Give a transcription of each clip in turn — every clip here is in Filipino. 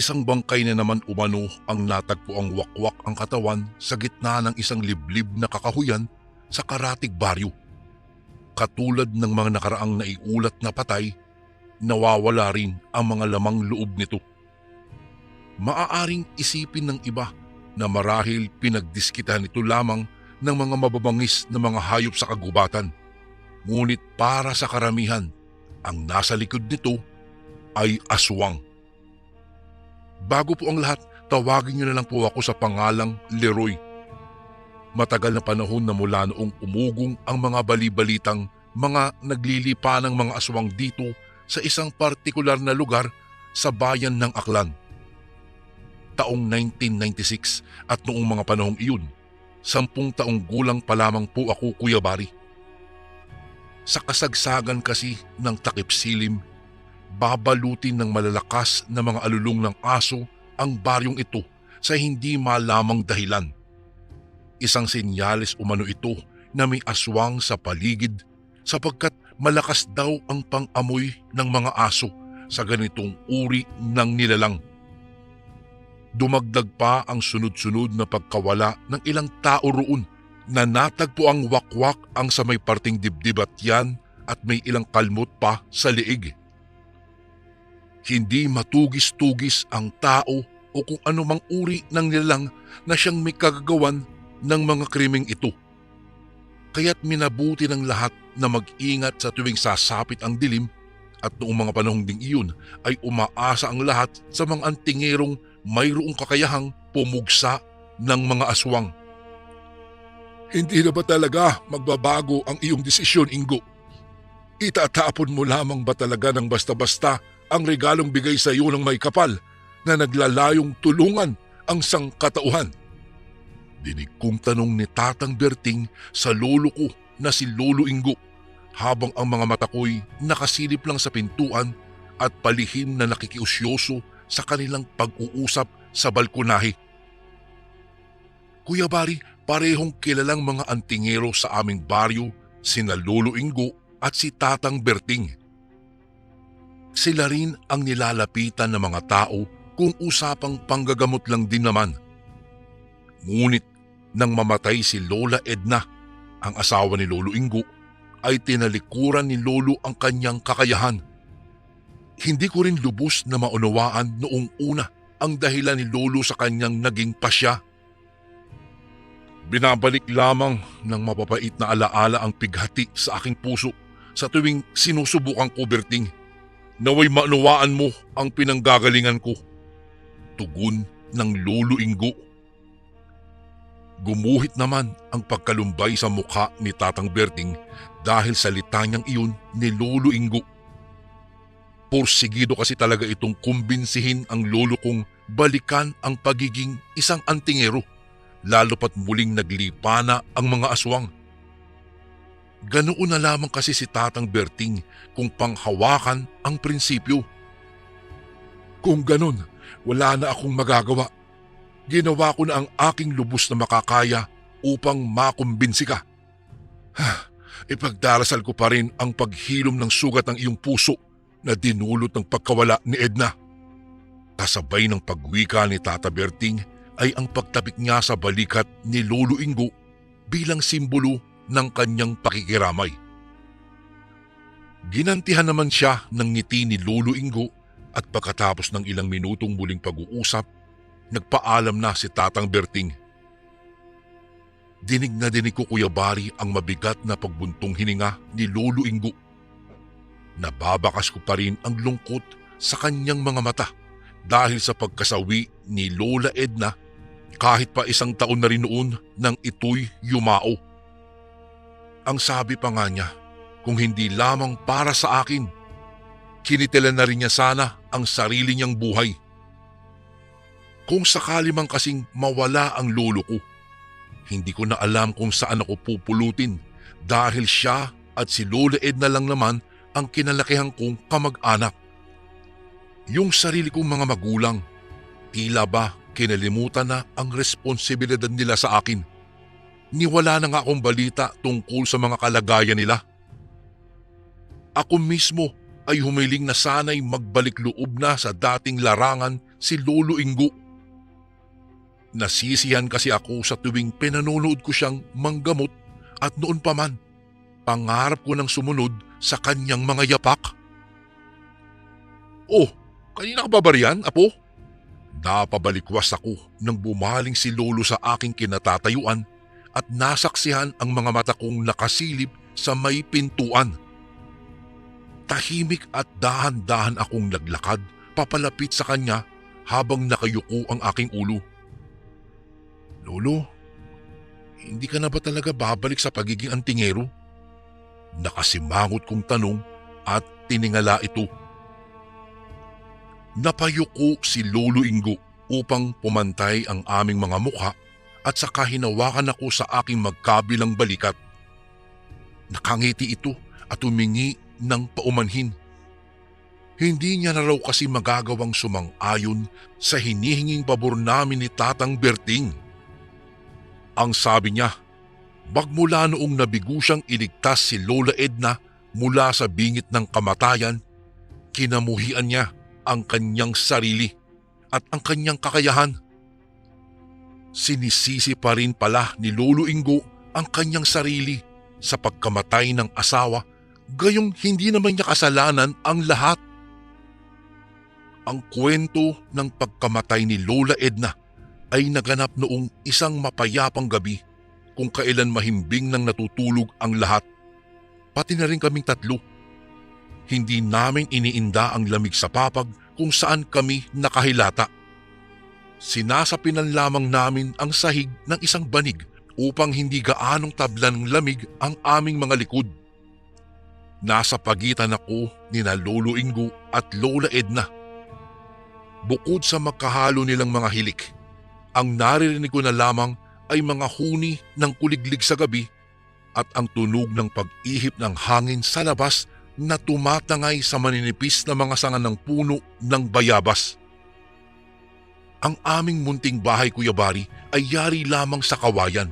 Isang bangkay na naman umano ang natagpuang wakwak ang katawan sa gitna ng isang liblib na kakahuyan sa Karatig Baryo. Katulad ng mga nakaraang naiulat na patay, nawawala rin ang mga lamang loob nito. Maaaring isipin ng iba na marahil pinagdiskitahan ito lamang ng mga mababangis na mga hayop sa kagubatan. Ngunit para sa karamihan, ang nasa likod nito ay aswang. Bago po ang lahat, tawagin niyo na lang po ako sa pangalang Leroy. Matagal na panahon na mula noong umugong ang mga bali-balitang mga naglilipa ng mga aswang dito sa isang partikular na lugar sa bayan ng Aklan. Taong 1996 at noong mga panahong iyon, 10 taong gulang pa lamang po ako, Kuya Bari. Sa kasagsagan kasi ng takip silim, babalutin ng malalakas na mga alulong ng aso ang baryong ito sa hindi malamang dahilan. Isang senyales umano ito na may aswang sa paligid sapagkat malakas daw ang pang-amoy ng mga aso sa ganitong uri ng nilalang. Dumagdag pa ang sunod-sunod na pagkawala ng ilang tao roon na natagpo ang wakwak ang sa may parting dibdib at yan at may ilang kalmot pa sa liig. Hindi matugis-tugis ang tao o kung anumang uri ng nilalang na siyang may kagagawan ng mga krimeng ito. Kaya't minabuti ng lahat na mag-ingat sa tuwing sasapit ang dilim at noong mga panahong ding iyon ay umaasa ang lahat sa mga antingerong mayroong kakayahang pumugsa ng mga aswang. Hindi na ba talaga magbabago ang iyong desisyon, Ingo? Itatapon mo lamang ba talaga ng basta-basta ang regalong bigay sa iyo ng may kapal na naglalayong tulungan ang sangkatauhan? Dinig kong tanong ni Tatang Berting sa lolo ko na si Lolo Ingo habang ang mga mata ko'y nakasilip lang sa pintuan at palihim na nakikiusyoso sa kanilang pag-uusap sa balkonahe. Kuya Bari, parehong kilalang mga antingero sa aming baryo sina Lolo Ingo at si Tatang Berting. Sila rin ang nilalapitan ng mga tao kung usapang panggagamot lang din naman. Ngunit nang mamatay si Lola Edna, ang asawa ni Lolo Ingo, ay tinalikuran ni Lolo ang kanyang kakayahan. Hindi ko rin lubos na maunawaan noong una ang dahilan ni Lolo sa kanyang naging pasya. Binabalik lamang ng mapapait na alaala ang pighati sa aking puso sa tuwing sinusubukan ko, Berting. Naway maunawaan mo ang pinanggagalingan ko. Tugon ng Lolo Ingo. Gumuhit naman ang pagkalumbay sa mukha ni Tatang Berting dahil sa litanyang iyon ni Lolo Ingo. Porsigido kasi talaga itong kumbinsihin ang lolo kong balikan ang pagiging isang antingero, lalo pat muling naglipa na ang mga aswang. Ganoon na lamang kasi si Tatang Berting kung panghawakan ang prinsipyo. Kung ganon, wala na akong magagawa. Ginawa ko na ang aking lubos na makakaya upang makumbinsi ka. Ipagdarasal ko pa rin ang paghilom ng sugat ng iyong puso na dinulot ng pagkawala ni Edna. Kasabay ng pagwika ni Tata Berting ay ang pagtapik niya sa balikat ni Lolo Ingo bilang simbolo ng kanyang pakikiramay. Ginantihan naman siya ng ngiti ni Lolo Ingo at pagkatapos ng ilang minutong muling pag-uusap, nagpaalam na si Tatang Berting. Dinig na dinig ko, Kuya Bari, ang mabigat na pagbuntong hininga ni Lolo Ingo. Nababakas ko pa rin ang lungkot sa kanyang mga mata dahil sa pagkasawi ni Lola Edna kahit pa 1 taon na rin noon nang ito'y yumao. Ang sabi pa nga niya, kung hindi lamang para sa akin, kinitilan na rin niya sana ang sarili niyang buhay. Kung sakali mang kasing mawala ang lolo ko, hindi ko na alam kung saan ako pupulutin dahil siya at si Lola Edna lang naman ang kinalakihan kong kamag-anak. Yung sarili kong mga magulang, tila ba kinalimutan na ang responsibilidad nila sa akin. Niwala na nga akong balita tungkol sa mga kalagayan nila. Ako mismo ay humiling na sana'y magbalik loob na sa dating larangan si Lolo Ingo. Nasisihan kasi ako sa tuwing pinanonood ko siyang manggamot at noon pa man, pangarap ko ng sumunod sa kanyang mga yapak. Oh, kanina ka ba bariyan, apo? Napabalikwas ako nang bumaling si Lolo sa aking kinatatayuan at nasaksihan ang mga mata kong nakasilip sa may pintuan. Tahimik at dahan-dahan akong naglakad papalapit sa kanya habang nakayuko ang aking ulo. Lolo, hindi ka na ba talaga babalik sa pagiging antingero? Nakasimangot kong tanong at tiningala ito. Napayuko si Lolo Ingo upang pumantay ang aming mga mukha at saka hinawakan ako sa aking magkabilang balikat. Nakangiti ito at humingi ng paumanhin. Hindi niya na raw kasi magagawang sumang-ayon sa hinihinging pabor namin ni Tatang Berting. Ang sabi niya, magmula noong nabigo siyang iligtas si Lola Edna mula sa bingit ng kamatayan, kinamuhian niya ang kanyang sarili at ang kanyang kakayahan. Sinisisi pa rin pala ni Lolo Ingo ang kanyang sarili sa pagkamatay ng asawa, gayong hindi naman niya kasalanan ang lahat. Ang kwento ng pagkamatay ni Lola Edna ay naganap noong isang mapayapang gabi kung kailan mahimbing nang natutulog ang lahat, pati na rin kaming tatlo. Hindi namin iniinda ang lamig sa papag kung saan kami nakahilata. Sinasapinan lamang namin ang sahig ng isang banig upang hindi gaanong tablan ng lamig ang aming mga likod. Nasa pagitan ako nina Lolo Ingo at Lola Edna. Bukod sa magkahalo nilang mga hilik, ang naririnig ko na lamang ay mga huni ng kuliglig sa gabi at ang tunog ng pag-ihip ng hangin sa labas na tumatangay sa maninipis na mga sanga ng puno ng bayabas. Ang aming munting bahay, Kuya Bari, ay yari lamang sa kawayan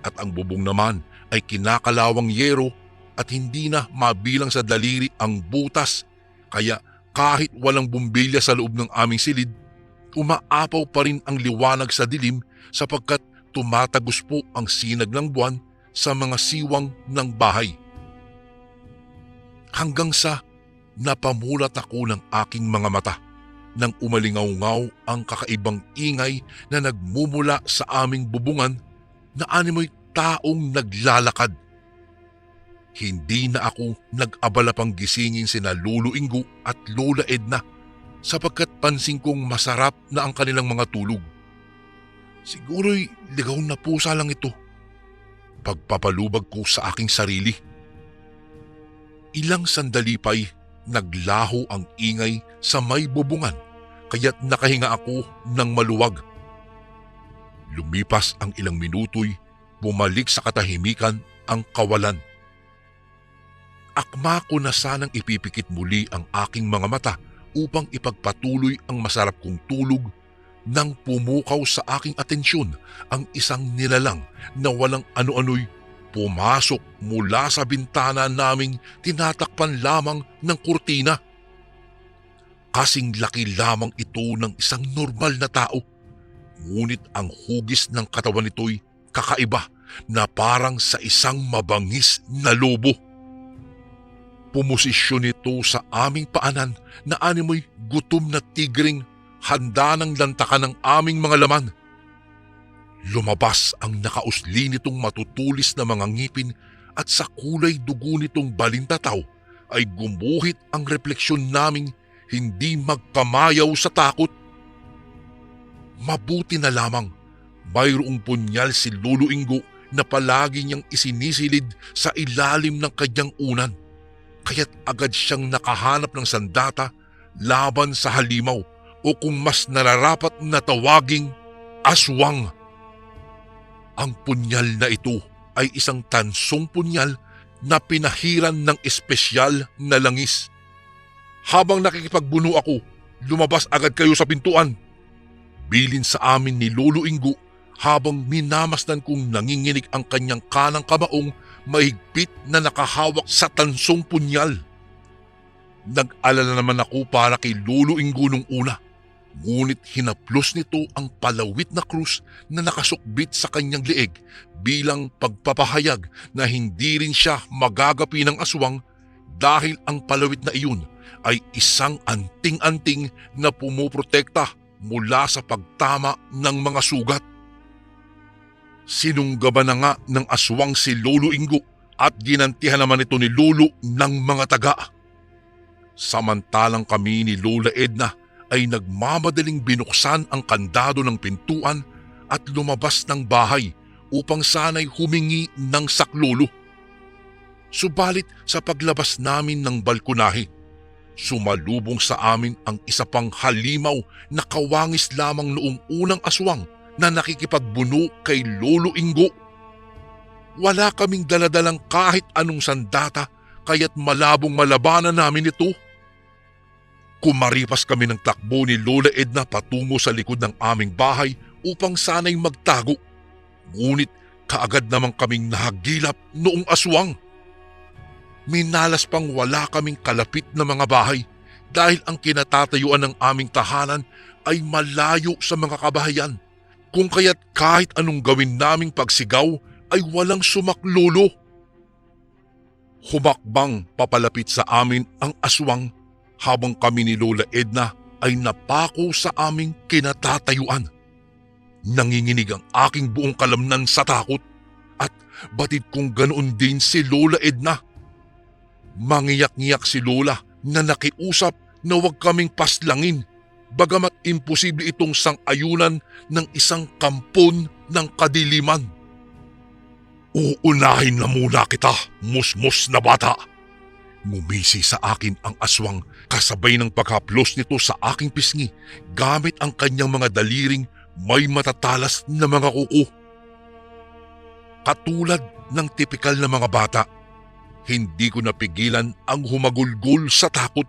at ang bubong naman ay kinakalawang yero at hindi na mabilang sa daliri ang butas, kaya kahit walang bumbilya sa loob ng aming silid, umaapaw pa rin ang liwanag sa dilim sapagkat tumatagos po ang sinag ng buwan sa mga siwang ng bahay. Hanggang sa napamulat ako ng aking mga mata nang umalingaw-ngaw ang kakaibang ingay na nagmumula sa aming bubungan na animoy taong naglalakad. Hindi na ako nag-abala pang gisingin sina Lolo Ingo at Lola Edna sapagkat pansin kong masarap na ang kanilang mga tulog. Siguro'y ligaw na pusa lang ito. Pagpapalubag ko sa aking sarili. Ilang sandali pa'y naglaho ang ingay sa may bubungan kaya't nakahinga ako ng maluwag. Lumipas ang ilang minuto'y bumalik sa katahimikan ang kawalan. Akma ko na sanang ipipikit muli ang aking mga mata upang ipagpatuloy ang masarap kong tulog nang pumukaw sa aking atensyon ang isang nilalang na walang ano-ano'y pumasok mula sa bintana naming tinatakpan lamang ng kurtina. Kasing laki lamang ito ng isang normal na tao, ngunit ang hugis ng katawan nito'y kakaiba na parang sa isang mabangis na lobo. Pumosisyon ito sa aming paanan na animoy gutom na tigring handa ng lantakan ng aming mga laman. Lumabas ang nakausli nitong matutulis na mga ngipin at sa kulay dugo nitong balintataw ay gumuhit ang refleksyon naming hindi magkamayaw sa takot. Mabuti na lamang mayroong punyal si Lolo Ingo na palagi niyang isinisilid sa ilalim ng kanyang unan, kaya't agad siyang nakahanap ng sandata laban sa halimaw o kung mas nararapat na tawaging aswang. Ang punyal na ito ay isang tansong punyal na pinahiran ng espesyal na langis. Habang nakikipagbuno ako, lumabas agad kayo sa pintuan. Bilin sa amin ni Lolo Ingo habang minamasdan kong nanginginig ang kanyang kanang kamaong mahigpit na nakahawak sa tansong punyal. Nag-alala naman ako para kay Lolo Ingo nung una. Ngunit hinaplos nito ang palawit na krus na nakasukbit sa kanyang leeg bilang pagpapahayag na hindi rin siya magagapi ng aswang dahil ang palawit na iyon ay isang anting-anting na pumuprotekta mula sa pagtama ng mga sugat. Sinunggaban na nga ng aswang si Lolo Ingo at ginantihan naman ito ni Lolo ng mga taga. Samantalang kami ni Lola Edna ay nagmamadaling binuksan ang kandado ng pintuan at lumabas ng bahay upang sana'y humingi ng saklolo. Subalit sa paglabas namin ng balkonahe, sumalubong sa amin ang isa pang halimaw na kawangis lamang noong unang aswang na nakikipagbuno kay Lolo Ingo. Wala kaming daladalang kahit anong sandata kaya't malabong malabanan namin ito. Kumaripas kami ng takbo ni Lola Edna patungo sa likod ng aming bahay upang sana'y magtago. Ngunit kaagad naman kaming nahagilap noong aswang. Minalas pang wala kaming kalapit na mga bahay dahil ang kinatatayuan ng aming tahanan ay malayo sa mga kabahayan. Kung kaya't kahit anong gawin naming pagsigaw ay walang sumaklolo. Humakbang papalapit sa amin ang aswang habang kami ni Lola Edna ay napako sa aming kinatatayuan. Nanginginig ang aking buong kalamnan sa takot at batid kong ganoon din si Lola Edna. Mangiyak-ngiyak si Lola na nakiusap na huwag kaming paslangin bagamat imposible itong sang-ayunan ng isang kampon ng kadiliman. Uunahin na muna kita, musmos na bata. Ngumisi sa akin ang aswang kasabay ng paghaplos nito sa aking pisngi gamit ang kanyang mga daliring may matatalas na mga kuko. Katulad ng tipikal na mga bata, hindi ko napigilan ang humagulgol sa takot.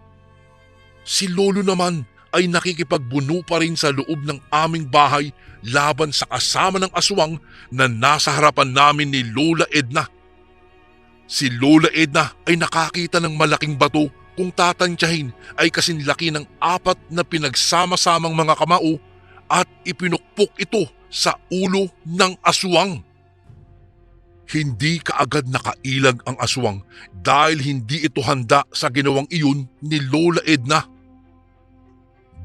Si Lolo naman ay nakikipagbuno pa rin sa loob ng aming bahay laban sa kasama ng aswang na nasa harapan namin ni Lola Edna. Si Lola Edna ay nakakita ng malaking bato kung tatantyahin ay kasinlaki ng 4 na pinagsama-samang mga kamao at ipinukpok ito sa ulo ng aswang. Hindi kaagad nakailag ang aswang dahil hindi ito handa sa ginawang iyon ni Lola Edna.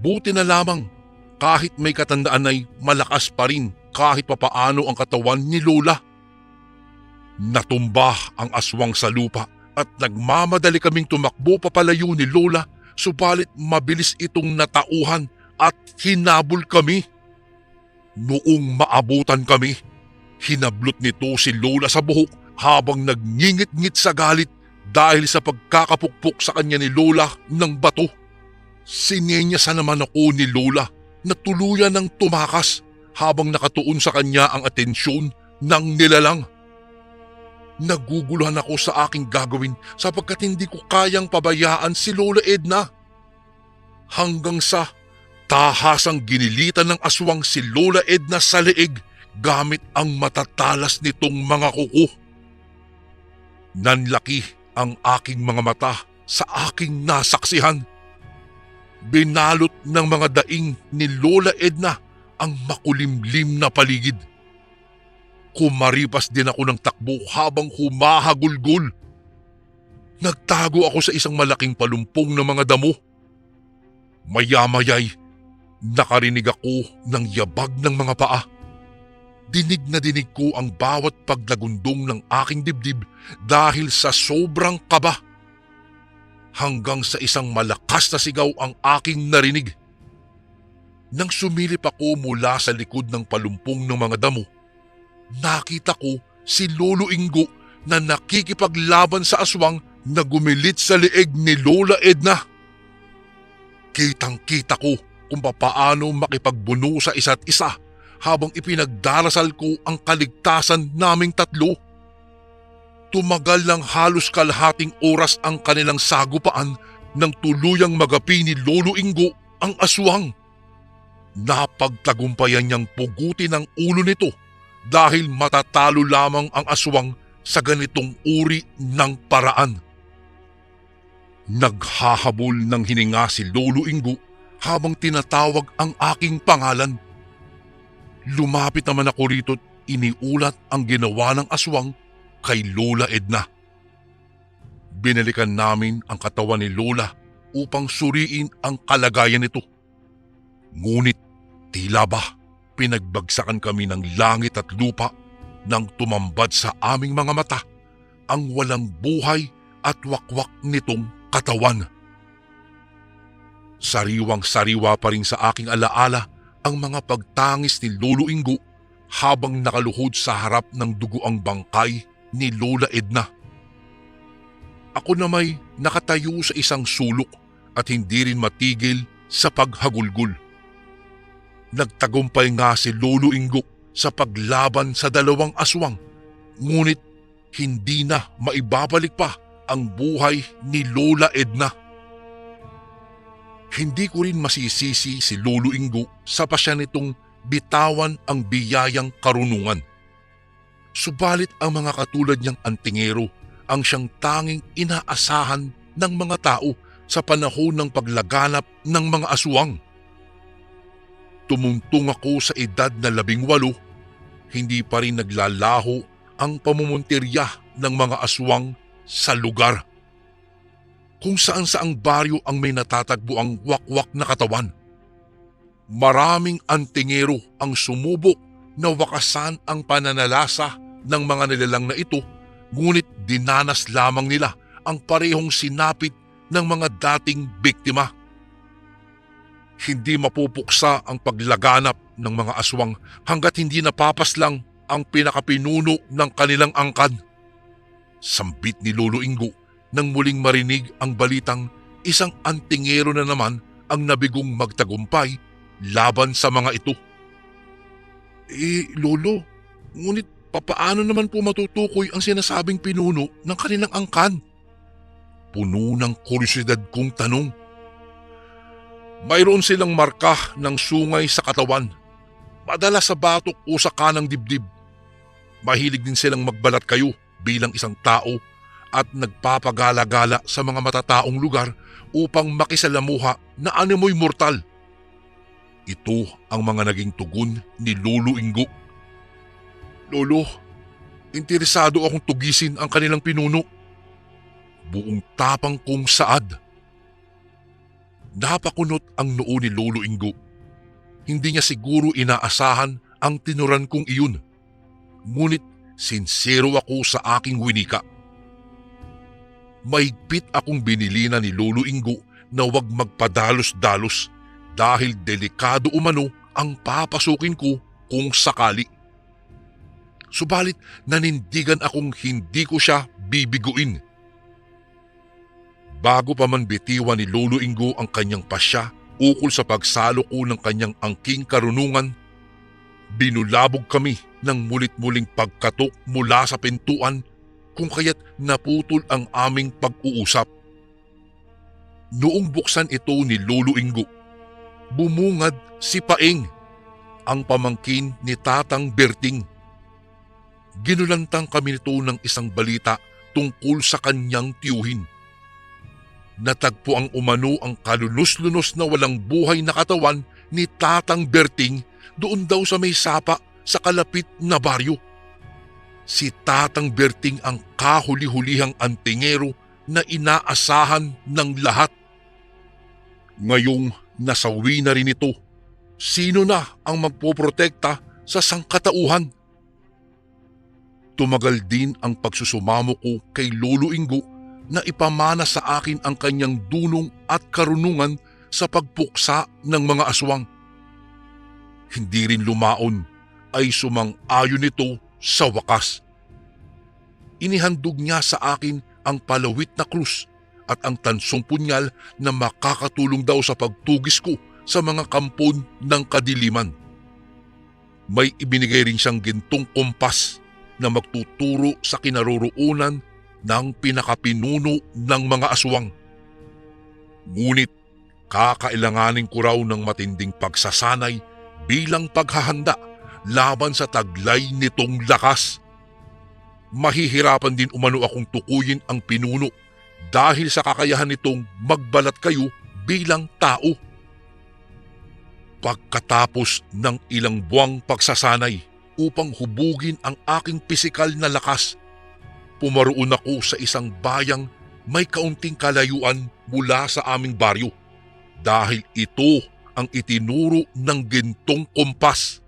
Buti na lamang kahit may katandaan ay malakas pa rin kahit papaano ang katawan ni Lola. Natumba ang aswang sa lupa at nagmamadali kaming tumakbo papalayo ni Lola subalit mabilis itong natauhan at hinabol kami. Noong maabutan kami, hinablot nito si Lola sa buhok habang nagngingit-ngit sa galit dahil sa pagkakapukpok sa kanya ni Lola ng bato. Sinenyasan naman ako ni Lola na tuluyan ng tumakas habang nakatuon sa kanya ang atensyon ng nilalang. Naguguluhan ako sa aking gagawin sapagkat hindi ko kayang pabayaan si Lola Edna. Hanggang sa tahasang ginilitan ng aswang si Lola Edna sa leeg gamit ang matatalas nitong mga kuko. Nanlaki ang aking mga mata sa aking nasaksihan. Binalot ng mga daing ni Lola Edna ang makulimlim na paligid. Kumaripas din ako ng takbo habang humahagulgol. Nagtago ako sa isang malaking palumpong ng mga damo. Maya-maya'y nakarinig ako ng yabag ng mga paa. Dinig na dinig ko ang bawat paglagundong ng aking dibdib dahil sa sobrang kaba. Hanggang sa isang malakas na sigaw ang aking narinig. Nang sumilip ako mula sa likod ng palumpong ng mga damo, nakita ko si Lolo Ingo na nakikipaglaban sa aswang na gumilit sa leeg ni Lola Edna. Kitang-kita ko kung papaano makipagbuno sa isa't isa habang ipinagdarasal ko ang kaligtasan naming tatlo. Tumagal ng halos kalahating oras ang kanilang sagupaan nang tuluyang magapi ni Lolo Ingo ang aswang. Napagtagumpayan niyang pugutin ang ulo nito dahil matatalo lamang ang aswang sa ganitong uri ng paraan. Naghahabol ng hininga si Lolo Ingo habang tinatawag ang aking pangalan. Lumapit naman ako rito't iniulat ang ginawa ng aswang kay Lola Edna. Binalikan namin ang katawan ni Lola upang suriin ang kalagayan nito. Ngunit tila ba pinagbagsakan kami ng langit at lupa nang tumambad sa aming mga mata ang walang buhay at wakwak nitong katawan. Sariwang-sariwa pa rin sa aking alaala ang mga pagtangis ni Lolo Ingo habang nakaluhod sa harap ng dugoang bangkay ni Lola Edna. Ako na may nakatayo sa isang sulok at hindi rin matigil sa paghagulgol. Nagtagumpay nga si Lolo Ingo sa paglaban sa dalawang aswang, ngunit hindi na maibabalik pa ang buhay ni Lola Edna. Hindi ko rin masisisi si Lolo Ingo sa pasya nitong bitawan ang biyayang karunungan. Subalit ang mga katulad niyang antingero ang siyang tanging inaasahan ng mga tao sa panahon ng paglaganap ng mga aswang. Tumuntong ako sa edad na 18, hindi pa rin naglalaho ang pamumuntirya ng mga aswang sa lugar. Kung saan-saang baryo ang may natatagbo ang wakwak na katawan. Maraming antingero ang sumubok na wakasan ang pananalasa ng mga nilalang na ito, ngunit dinanas lamang nila ang parehong sinapit ng mga dating biktima. Hindi mapupuksa ang paglaganap ng mga aswang hanggat hindi napapaslang ang pinakapinuno ng kanilang angkan. Sambit ni Lolo Ingo nang muling marinig ang balitang isang antingero na naman ang nabigong magtagumpay laban sa mga ito. Lolo, ngunit papaano naman po matutukoy ang sinasabing pinuno ng kanilang angkan? Puno ng kuryosidad kong tanong. Mayroon silang marka ng sungay sa katawan, madalas sa batok o sa kanang dibdib. Mahilig din silang magbalat kayo bilang isang tao at nagpapagala-gala sa mga matataong lugar upang makisalamuha na animoy mortal. Ito ang mga naging tugon ni Lolo Ingo. Lolo, interesado akong tugisin ang kanilang pinuno. Buong tapang kong saad. Napakunot ang noo ni Lolo Ingo. Hindi niya siguro inaasahan ang tinuran kong iyon. Ngunit sincero ako sa aking winika. Mahigpit akong binilina ni Lolo Ingo na huwag magpadalos-dalos dahil delikado umano ang papasukin ko kung sakali. Subalit nanindigan akong hindi ko siya bibiguin. Bago pa man bitiwan ni Lolo Ingo ang kanyang pasya ukol sa pagsalo ko ng kanyang angking karunungan, binulabog kami ng mulit-muling pagkatok mula sa pintuan kung kaya't naputol ang aming pag-uusap. Noong buksan ito ni Lolo Ingo, bumungad si Paeng, ang pamangkin ni Tatang Berting. Ginulantang kami nito ng isang balita tungkol sa kanyang tiyuhin. Natagpo ang umano ang kalunos-lunos na walang buhay na katawan ni Tatang Berting doon daw sa may sapa sa kalapit na baryo. Si Tatang Berting ang kahuli-hulihang antingero na inaasahan ng lahat. Ngayong nasawi na rin ito, sino na ang magpoprotekta sa sangkatauhan? Tumagal din ang pagsusumamo ko kay Lolo Ingo na ipamana sa akin ang kanyang dunong at karunungan sa pagpuksa ng mga aswang. Hindi rin lumaon ay sumang-ayon nito sa wakas. Inihandog niya sa akin ang palawit na krus at ang tansong punyal na makakatulong daw sa pagtugis ko sa mga kampon ng kadiliman. May ibinigay rin siyang gintong kompas na magtuturo sa kinaroroonan ng pinakapinuno ng mga aswang. Ngunit kakailanganin ko raw ng matinding pagsasanay bilang paghahanda laban sa taglay nitong lakas. Mahihirapan din umano akong tukuyin ang pinuno dahil sa kakayahan nitong magbalat kayo bilang tao. Pagkatapos ng ilang buwang pagsasanay upang hubugin ang aking pisikal na lakas, pumaroon ako sa isang bayang may kaunting kalayuan mula sa aming baryo dahil ito ang itinuro ng gintong kompas.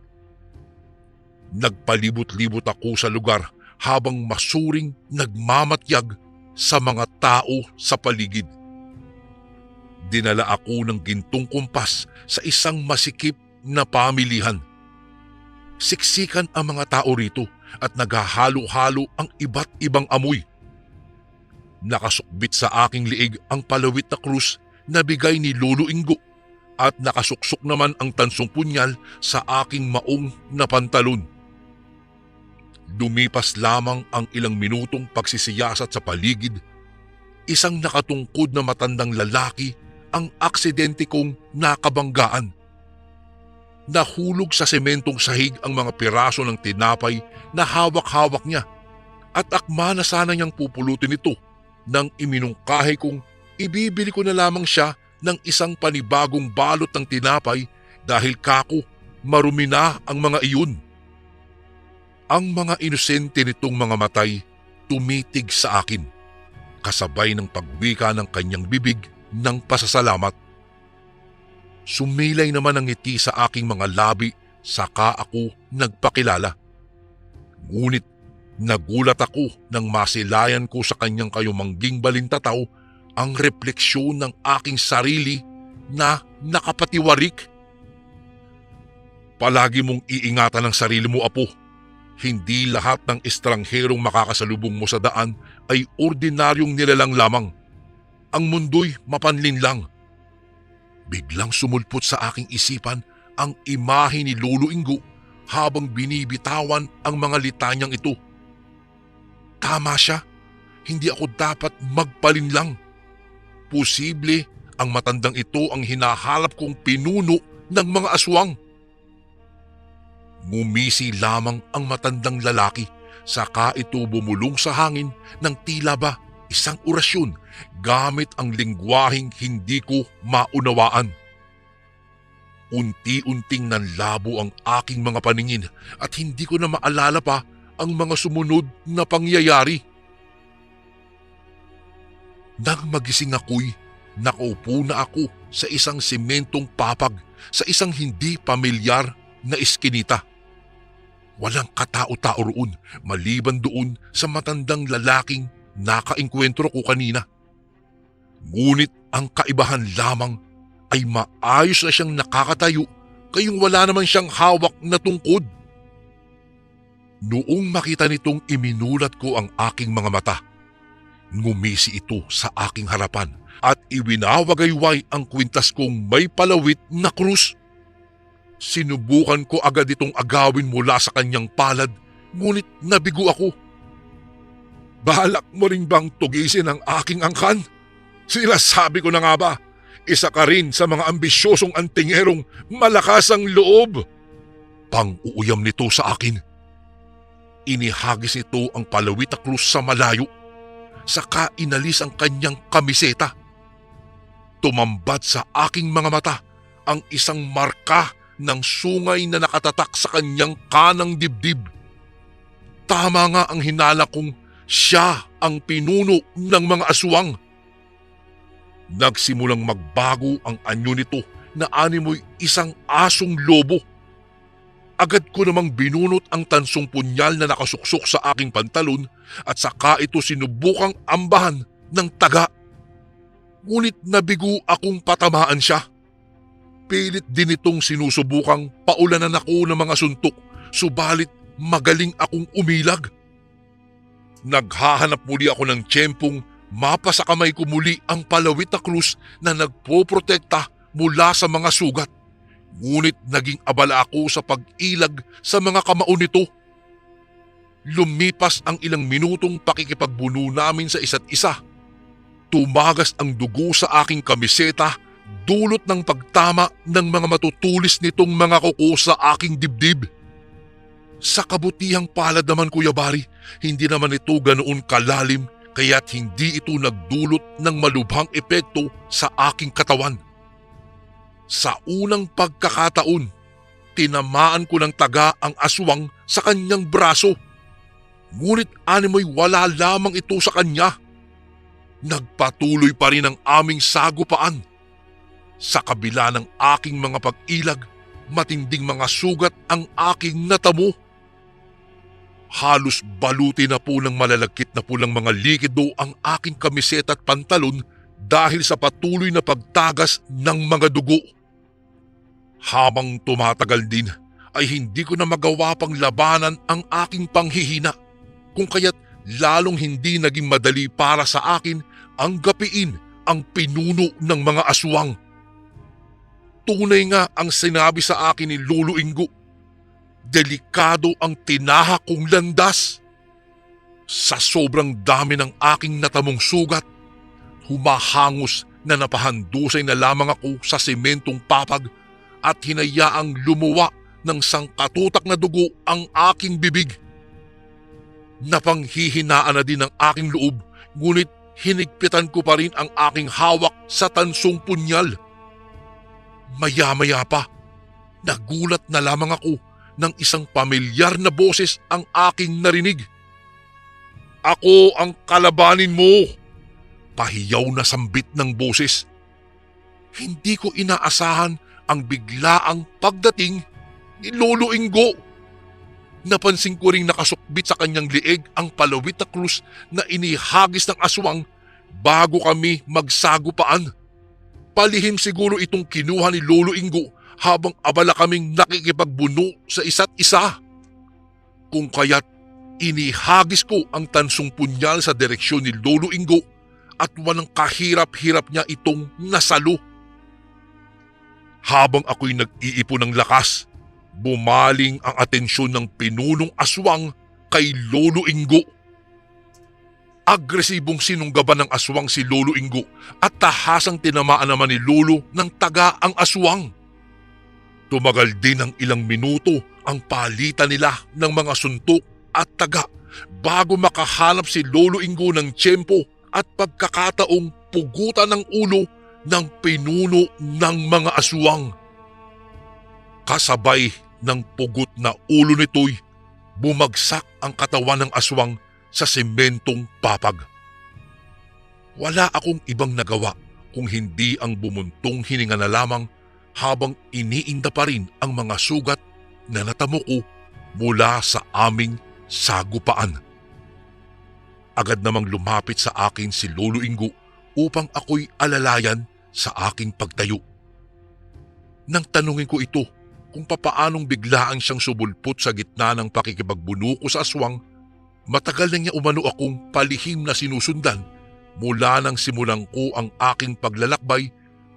Nagpalibot-libot ako sa lugar habang masuring nagmamatyag sa mga tao sa paligid. Dinala ako ng gintong kompas sa isang masikip na pamilihan. Siksikan ang mga tao rito at naghahalo-halo ang iba't ibang amoy. Nakasukbit sa aking liig ang palawit na krus na bigay ni Lolo Ingo at nakasuksok naman ang tansong punyal sa aking maong na pantalon. Lumipas lamang ang ilang minutong pagsisiyasat sa paligid, isang nakatungkod na matandang lalaki ang aksidente kong nakabanggaan. Nahulog sa sementong sahig ang mga piraso ng tinapay na hawak-hawak niya at akma na sana niyang pupulutin ito nang iminungkahi kong ibibili ko na lamang siya ng isang panibagong balot ng tinapay dahil kako marumi na ang mga iyon. Ang mga inosente nitong mga matay tumitig sa akin, kasabay ng pagwika ng kanyang bibig ng pasasalamat. Sumilay naman ang ngiti sa aking mga labi saka ako nagpakilala. Ngunit nagulat ako nang masilayan ko sa kanyang kayumangging balintataw ang refleksyon ng aking sarili na nakapatiwarik. Palagi mong iingatan ang sarili mo, apo. Hindi lahat ng estrangherong makakasalubong mo sa daan ay ordinaryong nilalang lamang. Ang mundo'y mapanlin lang. Biglang sumulpot sa aking isipan ang imahe ni Lolo Ingo habang binibitawan ang mga litanyang ito. Tama siya, hindi ako dapat magpalinlang. Posible ang matandang ito ang hinahalap kong pinuno ng mga aswang. Ngumisi lamang ang matandang lalaki, saka ito bumulong sa hangin ng tila ba isang orasyon gamit ang lingwaheng hindi ko maunawaan. Unti-unting nanlabo ang aking mga paningin at hindi ko na maalala pa ang mga sumunod na pangyayari. Nang magising ako'y nakaupo na ako sa isang sementong papag sa isang hindi pamilyar na iskinita. Walang katao-tao roon maliban doon sa matandang lalaking nakaengkwentro ko kanina. Ngunit ang kaibahan lamang ay maayos na siyang nakakatayo kayong wala naman siyang hawak na tungkod. Noong makita nitong iminulat ko ang aking mga mata, ngumisi ito sa aking harapan at iwinawagayway ang kwintas kong may palawit na krus. Sinubukan ko agad itong agawin mula sa kanyang palad, ngunit nabigo ako. Balak mo rin bang tugisin ang aking angkan? Sinasabi ko na nga ba, isa ka rin sa mga ambisyosong antingerong malakas ang loob. Pang-uuyam nito sa akin. Inihagis nito ang palawit na krus sa malayo, saka inalis ang kanyang kamiseta. Tumambad sa aking mga mata ang isang marka ng sungay na nakatatak sa kanyang kanang dibdib. Tama nga ang hinala kong siya ang pinuno ng mga aswang. Nagsimulang magbago ang anyo nito na animoy isang asong lobo. Agad ko namang binunot ang tansong punyal na nakasuksok sa aking pantalon at saka ito sinubukang ambahan ng taga. Ngunit nabigo akong patamaan siya. Pilit din itong sinusubukang paulanan ako ng mga suntok, subalit magaling akong umilag. Naghahanap muli ako ng tiyempong mapasakamay ko muli ang palawit na krus na nagpoprotekta mula sa mga sugat. Ngunit naging abala ako sa pag-ilag sa mga kamao nito. Lumipas ang ilang minutong pakikipagbuno namin sa isa't isa. Tumagas ang dugo sa aking kamiseta, dulot ng pagtama ng mga matutulis nitong mga kuko sa aking dibdib. Sa kabutihang palad naman, Kuya Bari, hindi naman ito ganoon kalalim kaya't hindi ito nagdulot ng malubhang epekto sa aking katawan. Sa unang pagkakataon, tinamaan ko ng taga ang aswang sa kanyang braso. Ngunit animoy wala lamang ito sa kanya. Nagpatuloy pa rin ang aming sagupaan. Sa kabila ng aking mga pag-ilag, matinding mga sugat ang aking natamo. Halos baluti na po ng malalagkit na pulang mga likido ang aking kamiseta at pantalon dahil sa patuloy na pagtagas ng mga dugo. Habang tumatagal din ay hindi ko na magawa pang labanan ang aking panghihina, kung kaya't lalong hindi naging madali para sa akin ang gapiin ang pinuno ng mga aswang. Tunay nga ang sinabi sa akin ni Lolo Ingo, delikado ang tinahak kong landas. Sa sobrang dami ng aking natamong sugat, humahangos na napahandusay na lamang ako sa sementong papag at hinayaang lumuwa ng sangkatutak na dugo ang aking bibig. Napanghihinaan na din ang aking loob, ngunit hinigpitan ko pa rin ang aking hawak sa tansong punyal. Maya-maya pa, nagulat na lamang ako nang isang pamilyar na boses ang aking narinig. "Ako ang kalabanin mo!" Pahiyaw na sambit ng boses. Hindi ko inaasahan ang biglaang pagdating ni Lolo Ingo. Napansin ko ring nakasukbit sa kanyang lieg ang palawit na krus na inihagis ng aswang bago kami magsagupaan. Palihim siguro itong kinuha ni Lolo Ingo habang abala kaming nakikipagbuno sa isa't isa. Kung kaya't inihagis ko ang tansong punyal sa direksyon ni Lolo Ingo at walang kahirap-hirap niya itong nasalo. Habang ako'y nag-iipon ng lakas, bumaling ang atensyon ng pinunong aswang kay Lolo Ingo. Agresibong sinunggaban ng aswang si Lolo Ingo at tahasang tinamaan naman ni Lolo ng taga ang aswang. Tumagal din ng ilang minuto ang palitan nila ng mga suntok at taga bago makahanap si Lolo Ingo ng tiyempo at pagkakataong pugutan ng ulo ng pinuno ng mga aswang. Kasabay ng pugot na ulo nito'y bumagsak ang katawan ng aswang sa sementong papag. Wala akong ibang nagawa kung hindi ang bumuntong hininga na lamang habang iniinda pa rin ang mga sugat na natamo ko mula sa aming sagupaan. Agad namang lumapit sa akin si Lolo Ingo upang ako'y alalayan sa aking pagtayo. Nang tanungin ko ito kung papaanong biglaan siyang subulpot sa gitna ng pakikipagbuno ko sa aswang, matagal na niya umano akong palihim na sinusundan mula nang simulan ko ang aking paglalakbay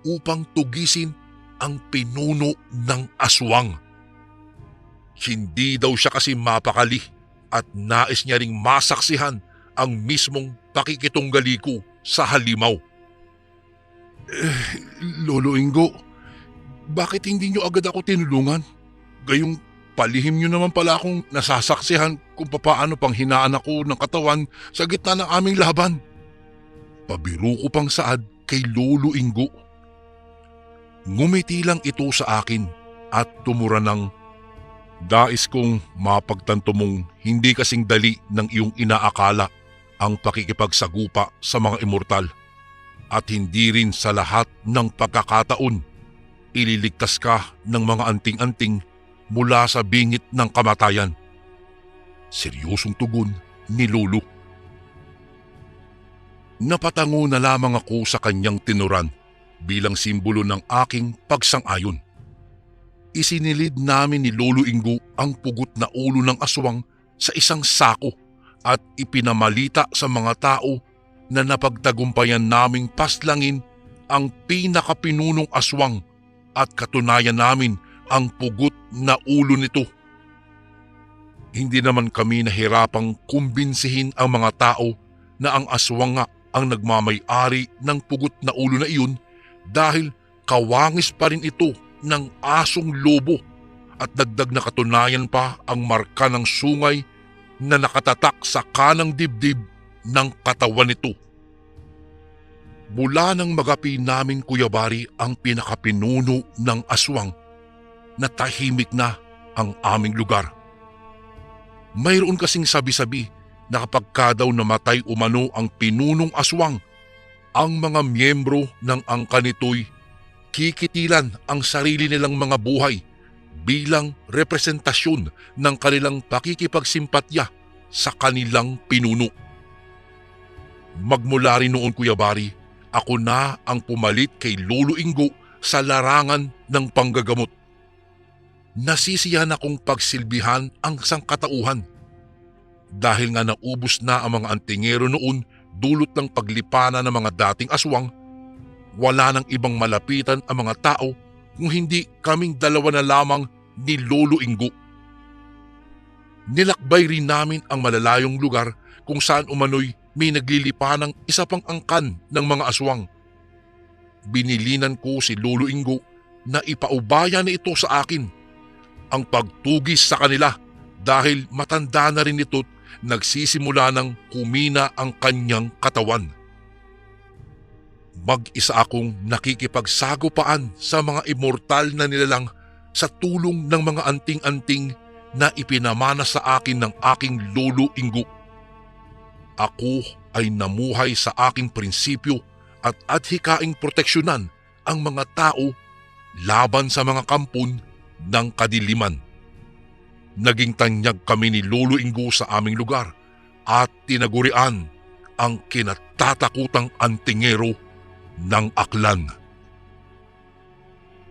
upang tugisin ang pinuno ng aswang. Hindi daw siya kasi mapakali at nais niya ring masaksihan ang mismong pakikitunggali ko sa halimaw. Lolo Ingo, bakit hindi niyo agad ako tinulungan? Gayong palihim niyo naman pala akong nasasaksihan kung papaano pang hinaan ako ng katawan sa gitna ng aming laban. Pabiro ko pang saad kay Lolo Ingo. Ngumiti lang ito sa akin at tumura ng, "Dais kong mapagtanto mong hindi kasing dali ng iyong inaakala ang pakikipagsagupa sa mga immortal at hindi rin sa lahat ng pagkakataon ililigtas ka ng mga anting-anting mula sa bingit ng kamatayan." Seryosong tugon ni Lolo. Napatango na lamang ako sa kanyang tinuran bilang simbolo ng aking pagsang-ayon. Isinilid namin ni Lolo Ingo ang pugot na ulo ng aswang sa isang sako at ipinamalita sa mga tao na napagtagumpayan naming paslangin ang pinakapinunong aswang at katunayan namin ang pugot na ulo nito. Hindi naman kami nahirapang kumbinsihin ang mga tao na ang aswang nga ang nagmamay-ari ng pugot na ulo na iyon dahil kawangis pa rin ito ng asong lobo at dagdag na katunayan pa ang marka ng sungay na nakatatak sa kanang dibdib ng katawan nito. Mula nang magapi namin, Kuya Bari, ang pinakapinuno ng aswang, na tahimik na ang aming lugar. Mayroon kasing sabi-sabi na kapag ka daw namatay umano ang pinunong aswang, ang mga miyembro ng angkan nito'y kikitilan ang sarili nilang mga buhay bilang representasyon ng kanilang pakikipagsimpatya sa kanilang pinuno. Magmula rin noon, Kuya Bari, ako na ang pumalit kay Lolo Ingo sa larangan ng panggagamot. Nasisiyahan akong pagsilbihan ang sangkatauhan. Dahil nga naubos na ang mga antingero noon dulot ng paglipanan ng mga dating aswang, wala nang ibang malapitan ang mga tao kung hindi kaming dalawa na lamang ni Lolo Ingo. Nilakbay rin namin ang malalayong lugar kung saan umano'y may naglilipanang isa pang angkan ng mga aswang. Binilinan ko si Lolo Ingo na ipaubaya na ito sa akin ang pagtugis sa kanila dahil matanda na rin ito't nagsisimula ng humina ang kanyang katawan. Mag-isa akong nakikipagsagupaan sa mga immortal na nilalang sa tulong ng mga anting-anting na ipinamana sa akin ng aking Lolo Ingo. Ako ay namuhay sa aking prinsipyo at adhikaing proteksyonan ang mga tao laban sa mga kampon ng kadiliman. Naging tanyag kami ni Lolo Ingo sa aming lugar at tinagurian ang kinatatakutang antingero ng Aklan.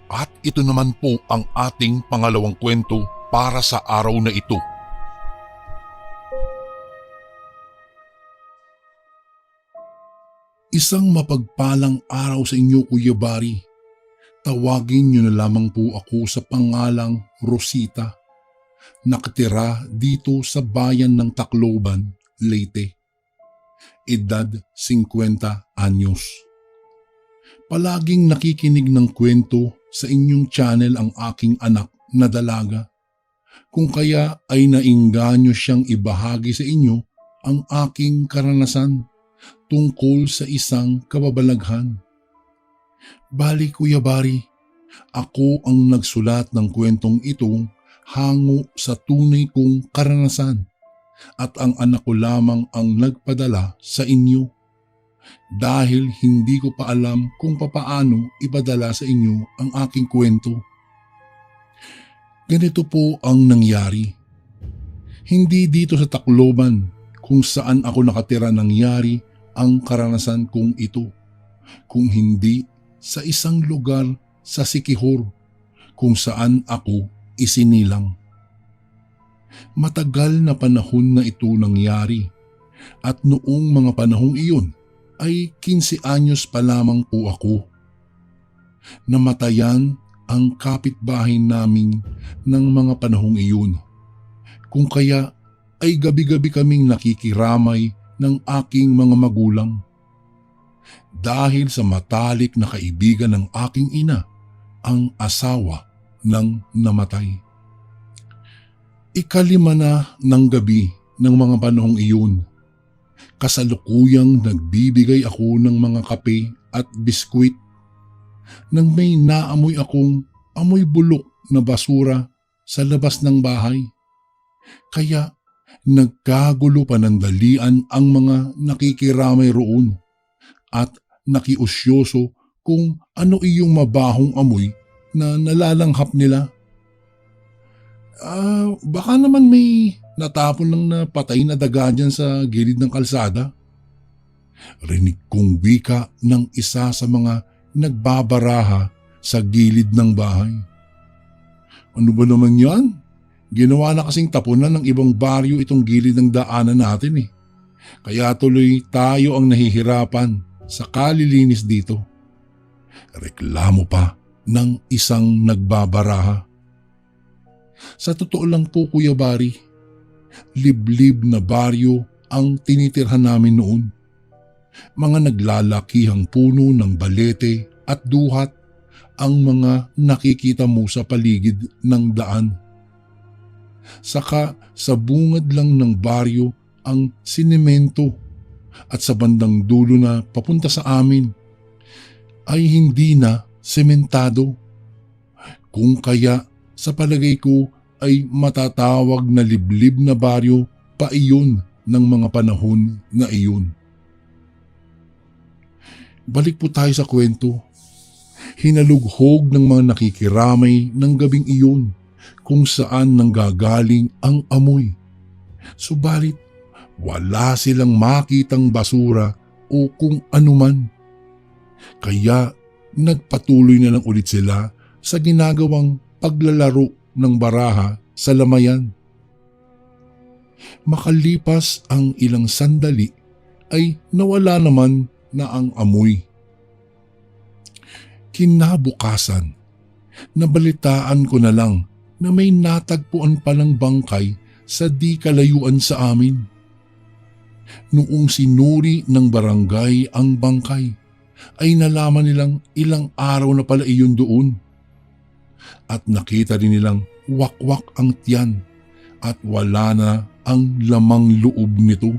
At ito naman po ang ating pangalawang kwento para sa araw na ito. Isang mapagpalang araw sa inyo, Kuya Bari. Tawagin niyo na lamang po ako sa pangalang Rosita. Nakatira dito sa bayan ng Tacloban, Leyte. Edad 50 anyos. Palaging nakikinig ng kwento sa inyong channel ang aking anak na dalaga. Kung kaya ay nainganyo siyang ibahagi sa inyo ang aking karanasan tungkol sa isang kababalaghan. Bali, Kuya Bari, ako ang nagsulat ng kwentong itong hango sa tunay kong karanasan at ang anak ko lamang ang nagpadala sa inyo dahil hindi ko pa alam kung papaano ipadala sa inyo ang aking kwento. Ganito po ang nangyari. Hindi dito sa Tacloban kung saan ako nakatira nangyari ang karanasan kong ito, kung hindi sa isang lugar sa Siquijor kung saan ako isinilang. Matagal na panahon na ito nangyari at noong mga panahong iyon ay 15 anyos pa lamang po ako. Namatayan ang kapitbahay namin ng mga panahong iyon, kung kaya ay gabi-gabi kaming nakikiramay ng aking mga magulang. Dahil sa matalik na kaibigan ng aking ina, ang asawa ng namatay. Ikalima na ng gabi ng mga panahong iyon. Kasalukuyang nagbibigay ako ng mga kape at biskwit nang may naamoy akong amoy bulok na basura sa labas ng bahay. Kaya nagkagulo panandalian ang mga nakikiramay roon at nakiusyoso kung ano iyong mabahong amoy na nalalanghap nila. Baka naman may natapon lang na patay na daga dyan sa gilid ng kalsada. Rinig kong wika ng isa sa mga nagbabaraha sa gilid ng bahay. Ano ba naman yan? Ginawa na kasing tapunan ng ibang baryo itong gilid ng daanan natin eh. Kaya tuloy tayo ang nahihirapan sa kalilinis dito. Reklamo pa ng isang nagbabaraha. Sa totoo lang po, Kuya Bari, liblib na baryo ang tinitirhan namin noon. Mga naglalakihang puno ng balete at duhat ang mga nakikita mo sa paligid ng daan. Saka sa bungad lang ng baryo ang sinemento at sa bandang dulo na papunta sa amin ay hindi na sementado. Kung kaya sa palagay ko ay matatawag na liblib na baryo pa iyon ng mga panahon na iyon. Balik po tayo sa kwento. Hinalughog ng mga nakikiramay ng gabing iyon kung saan nanggagaling ang amoy. Subalit wala silang makitang basura o kung anuman. Kaya nagpatuloy na lang ulit sila sa ginagawang paglalaro ng baraha sa lamayan. Makalipas ang ilang sandali ay nawala naman na ang amoy. Kinabukasan, nabalitaan ko na lang na may natagpuan palang bangkay sa di kalayuan sa amin. Noong sinuri ng barangay ang bangkay, ay nalaman nilang ilang araw na pala iyon doon. At nakita rin nilang wakwak ang tiyan at wala na ang lamang loob nito.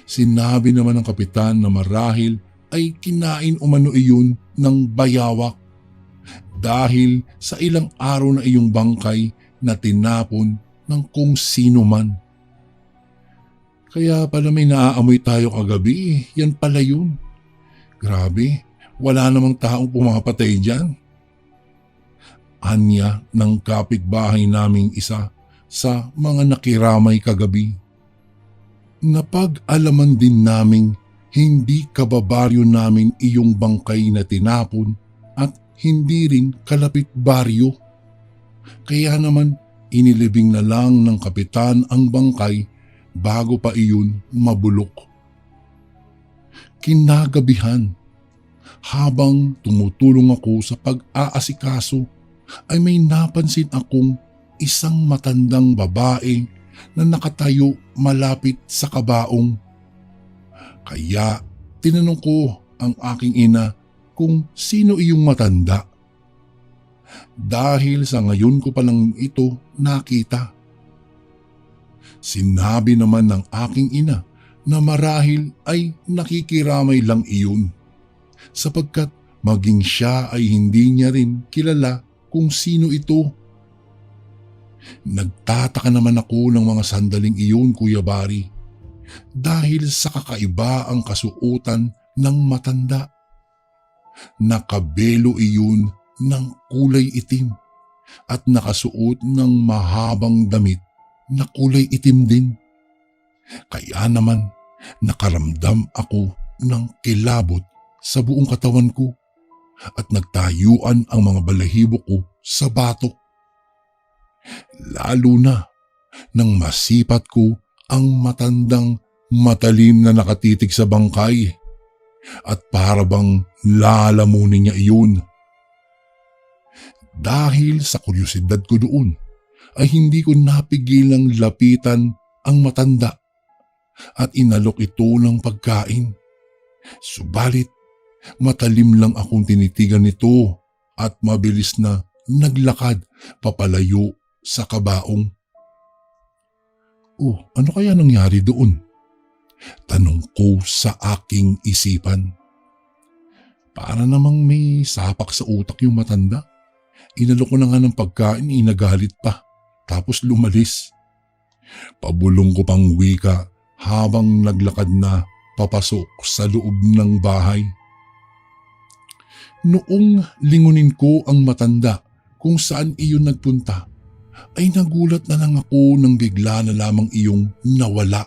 Sinabi naman ng kapitan na marahil ay kinain umano iyon ng bayawak dahil sa ilang araw na iyong bangkay na tinapon ng kung sino man. Kaya pala may naaamoy tayo kagabi, yan pala yun. Grabe, wala namang taong pumapatay dyan. Anya ng kapitbahay naming isa sa mga nakiramay kagabi. Napag-alaman din naming hindi kababaryo namin iyong bangkay na tinapon at hindi rin kalapit baryo. Kaya naman inilibing na lang ng kapitan ang bangkay bago pa iyon mabulok. Kinagabihan, habang tumutulong ako sa pag-aasikaso, ay may napansin akong isang matandang babae na nakatayo malapit sa kabaong. Kaya tinanong ko ang aking ina kung sino iyong matanda. Dahil sa ngayon ko palang ito nakita. Sinabi naman ng aking ina na marahil ay nakikiramay lang iyon, sapagkat maging siya ay hindi niya rin kilala kung sino ito. Nagtataka naman ako ng mga sandaling iyon, Kuya Bari, dahil sa kakaiba ang kasuotan ng matanda. Nakabelo iyon ng kulay itim at nakasuot ng mahabang damit na kulay itim din. Kaya naman nakaramdam ako ng kilabot sa buong katawan ko at nagtayuan ang mga balahibo ko sa batok. Lalo na nang masipat ko ang matandang matalim na nakatitig sa bangkay at para bang lalamunin niya iyon. Dahil sa kuryosidad ko doon, ay hindi ko napigilang lapitan ang matanda at inalok ito ng pagkain. Subalit matalim lang akong tinitigan nito at mabilis na naglakad papalayo sa kabaong. Ano kaya nangyari doon? Tanong ko sa aking isipan. Para namang may sapak sa utak yung matanda. Inalok ko na nga ng pagkain, inagalit pa. Tapos lumalis. Pabulong ko pang wika habang naglakad na papasok sa loob ng bahay. Noong lingunin ko ang matanda kung saan iyon nagpunta, ay nagulat na lang ako nang bigla na lamang iyong nawala.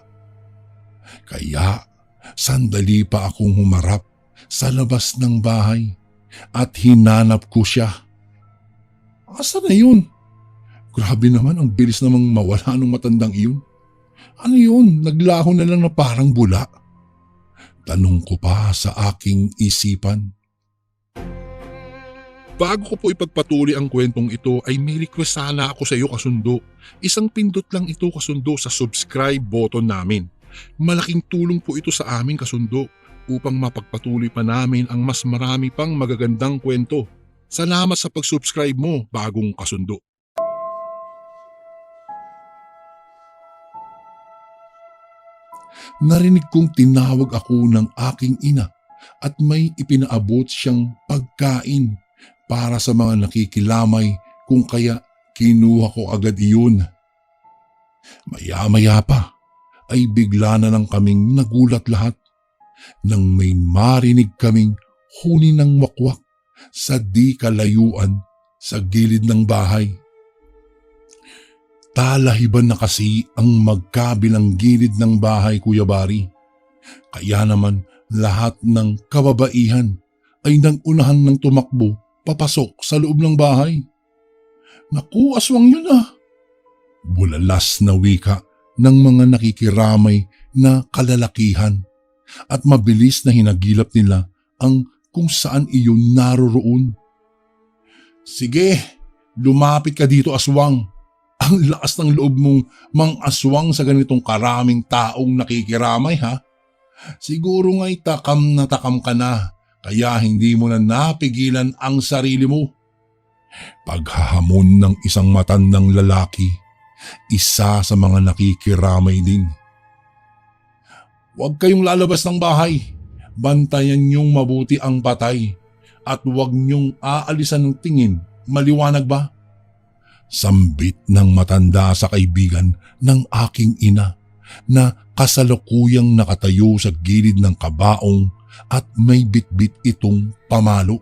Kaya sandali pa akong humarap sa labas ng bahay at hinanap ko siya. Asa na yun? Grabe naman, ang bilis namang mawala ng matandang iyon. Ano yun? Naglaho na lang na parang bula. Tanong ko pa sa aking isipan. Bago ko po ipagpatuloy ang kwentong ito ay may request sana ako sa iyo, kasundo. Isang pindot lang ito, kasundo, sa subscribe button namin. Malaking tulong po ito sa amin, kasundo, upang mapagpatuloy pa namin ang mas marami pang magagandang kwento. Salamat sa pag-subscribe mo, bagong kasundo. Narinig kong tinawag ako ng aking ina at may ipinaabot siyang pagkain para sa mga nakikilamay, kung kaya kinuha ko agad iyon. Maya-maya pa ay bigla na lang kaming nagulat lahat nang may marinig kaming huni ng wakwak sa di kalayuan sa gilid ng bahay. Talahiban na kasi ang magkabilang gilid ng bahay, Kuya Bari. Kaya naman lahat ng kababaihan ay nagunahan ng tumakbo papasok sa loob ng bahay. Naku, aswang yun ah! Bulalas na wika ng mga nakikiramay na kalalakihan at mabilis na hinagilap nila ang kung saan iyon naroroon. Sige, lumapit ka dito, aswang. Ang lakas ng loob mong mang-aswang sa ganitong karaming taong nakikiramay, ha? Siguro nga'y takam na takam ka na, kaya hindi mo na napigilan ang sarili mo. Paghahamon ng isang matandang lalaki, isa sa mga nakikiramay din. Huwag kayong lalabas ng bahay. Bantayan niyong mabuti ang patay at huwag niyong aalisan ng tingin. Maliwanag ba? Sambit ng matanda sa kaibigan ng aking ina na kasalukuyang nakatayo sa gilid ng kabaong at may bitbit itong pamalo.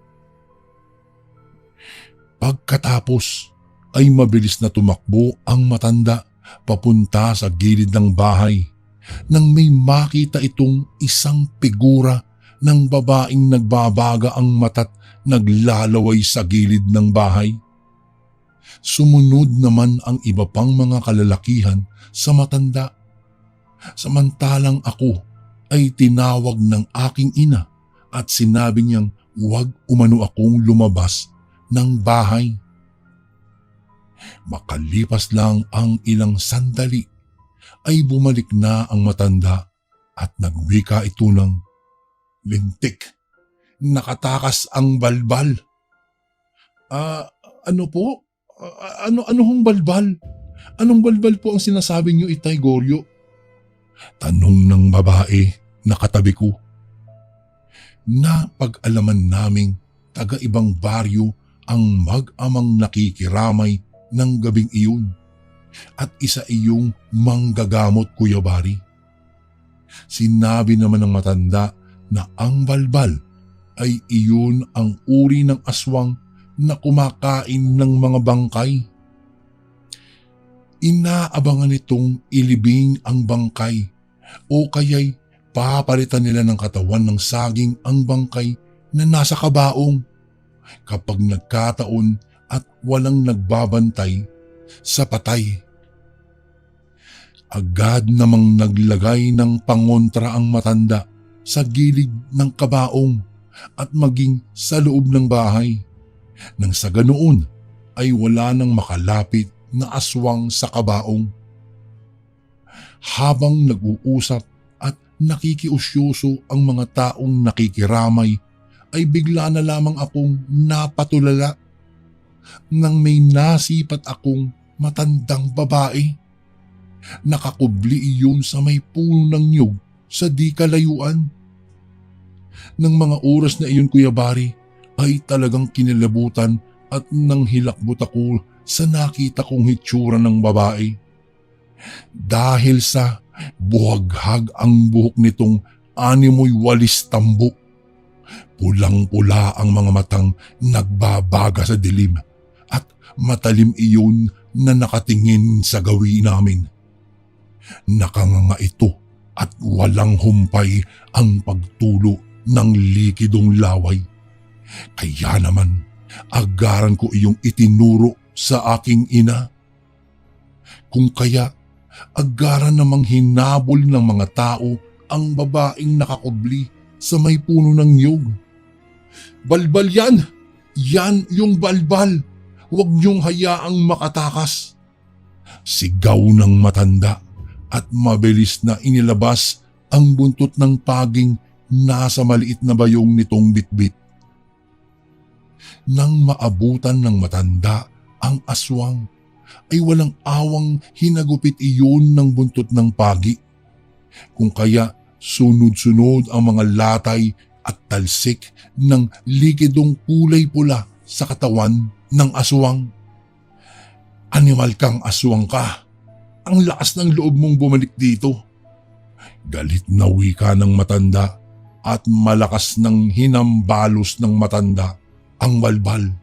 Pagkatapos ay mabilis na tumakbo ang matanda papunta sa gilid ng bahay nang may makita itong isang figura ng babaeng nagbabaga ang mata't naglalaway sa gilid ng bahay. Sumunod naman ang iba pang mga kalalakihan sa matanda. Samantalang ako ay tinawag ng aking ina at sinabi niyang huwag umano akong lumabas ng bahay. Makalipas lang ang ilang sandali ay bumalik na ang matanda at nagwika ito ng, "Lintik, nakatakas ang balbal." Ano po? Ano hong balbal? Anong balbal po ang sinasabi niyo, Itay Goryo? Tanong ng babae na katabi ko. Napag-alaman naming taga-ibang baryo ang mag-amang nakikiramay ng gabing iyon at isa iyong manggagamot, Kuya Bari. Sinabi naman ng matanda na ang balbal ay iyon ang uri ng aswang na kumakain ng mga bangkay. Inaabangan nitong ilibing ang bangkay o kaya'y papalitan nila ng katawan ng saging ang bangkay na nasa kabaong kapag nagkataon at walang nagbabantay sa patay. Agad namang naglagay ng pangontra ang matanda sa gilid ng kabaong at maging sa loob ng bahay. Nang sa ganoon ay wala nang makalapit na aswang sa kabaong. Habang nag-uusap at nakikiusyoso ang mga taong nakikiramay, ay bigla na lamang akong napatulala nang may nasipat akong matandang babae. Nakakubli iyon sa may puno ng niyog sa di kalayuan. Nang mga oras na iyon, Kuya Bari, ay talagang kinilabutan at nang hilakbot ako sa nakita kong hitsura ng babae. Dahil sa buhaghag ang buhok nitong animoy walis tambok. Pulang-pula ang mga matang nagbabaga sa dilim at matalim iyon na nakatingin sa gawi namin. Nakanganga ito at walang humpay ang pagtulo ng likidong laway. Kaya naman, agaran ko iyong itinuro sa aking ina. Kung kaya, agaran namang hinabol ng mga tao ang babaeng nakakubli sa may puno ng niyog. Balbal yan! Yan yung balbal! Huwag niyong hayaang makatakas! Sigaw ng matanda at mabilis na inilabas ang buntot ng paging nasa maliit na bayong nitong bitbit. Nang maabutan ng matanda ang aswang, ay walang awang hinagupit iyon ng buntot ng pagi. Kung kaya sunod-sunod ang mga latay at talsik ng likidong kulay pula sa katawan ng aswang. Animal kang aswang ka. Ang lakas ng loob mong bumalik dito. Galit na wika ng matanda at malakas ng hinambalos ng matanda ang balbal.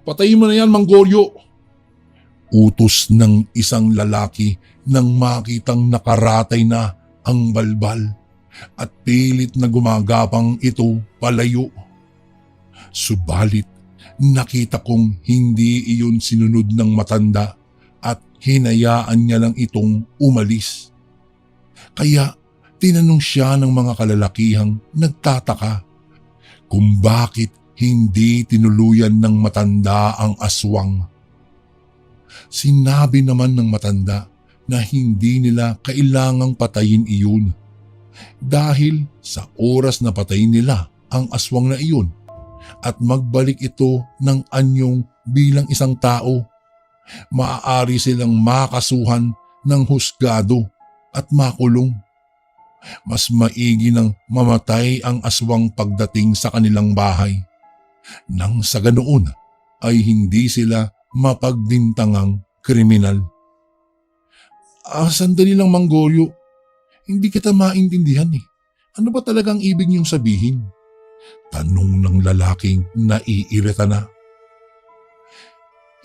Patayin mo na yan, Manggoryo! Utos ng isang lalaki nang makitang nakaratay na ang balbal at pilit na gumagapang ito palayo. Subalit nakita kong hindi iyon sinunod ng matanda at hinayaan niya lang itong umalis. Kaya tinanong siya ng mga kalalakihang nagtataka kung bakit hindi tinuluyan ng matanda ang aswang. Sinabi naman ng matanda na hindi nila kailangang patayin iyon dahil sa oras na patayin nila ang aswang na iyon at magbalik ito ng anyong bilang isang tao, maaari silang makasuhan ng husgado at makulong. Mas maigi nang mamatay ang aswang pagdating sa kanilang bahay, nang sa ganoon ay hindi sila mapagbintangang kriminal. Sandali lang, Manggoryo. Hindi kita maintindihan eh. Ano ba talagang ibig niyong sabihin? Tanong ng lalaking naiirita na.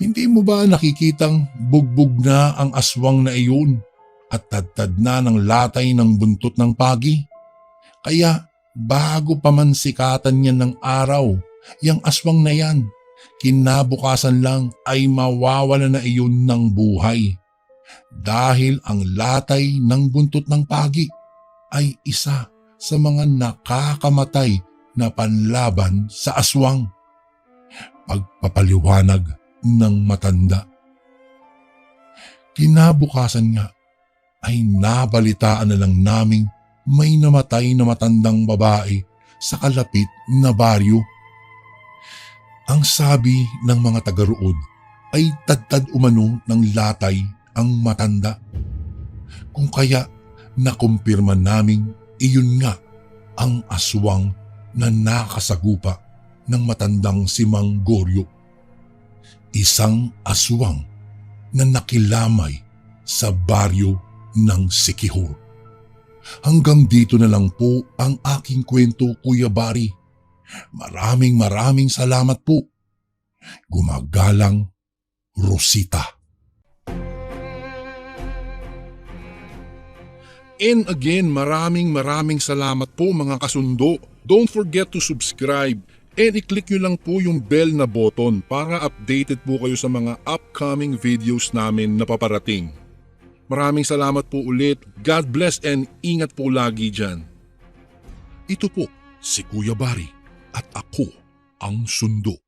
Hindi mo ba nakikitang bugbog na ang aswang na iyon at tadtad na ng latay ng buntot ng pagi? Kaya bago pa man sikatan niya ng araw, yang aswang na yan, kinabukasan lang ay mawawala na iyon ng buhay. Dahil ang latay ng buntot ng pagi ay isa sa mga nakakamatay na panlaban sa aswang. Pagpapaliwanag ng matanda. Kinabukasan nga ay nabalitaan na lang naming may namatay na matandang babae sa kalapit na baryo. Ang sabi ng mga taga roon ay tadtad umano ng latay ang matanda. Kung kaya nakumpirma naming iyon nga ang aswang na nakasagupa ng matandang si Manggoryo. Isang aswang na nakilamay sa baryo ng Siquijor. Hanggang dito na lang po ang aking kwento, Kuya Bari. Maraming salamat po. Gumagalang, Rosita. And again, maraming salamat po mga kasundo. Don't forget to subscribe and i-click nyo lang po yung bell na button para updated po kayo sa mga upcoming videos namin na paparating. Maraming salamat po ulit. God bless and ingat po lagi dyan. Ito po si Kuya Bari at ako ang sundo.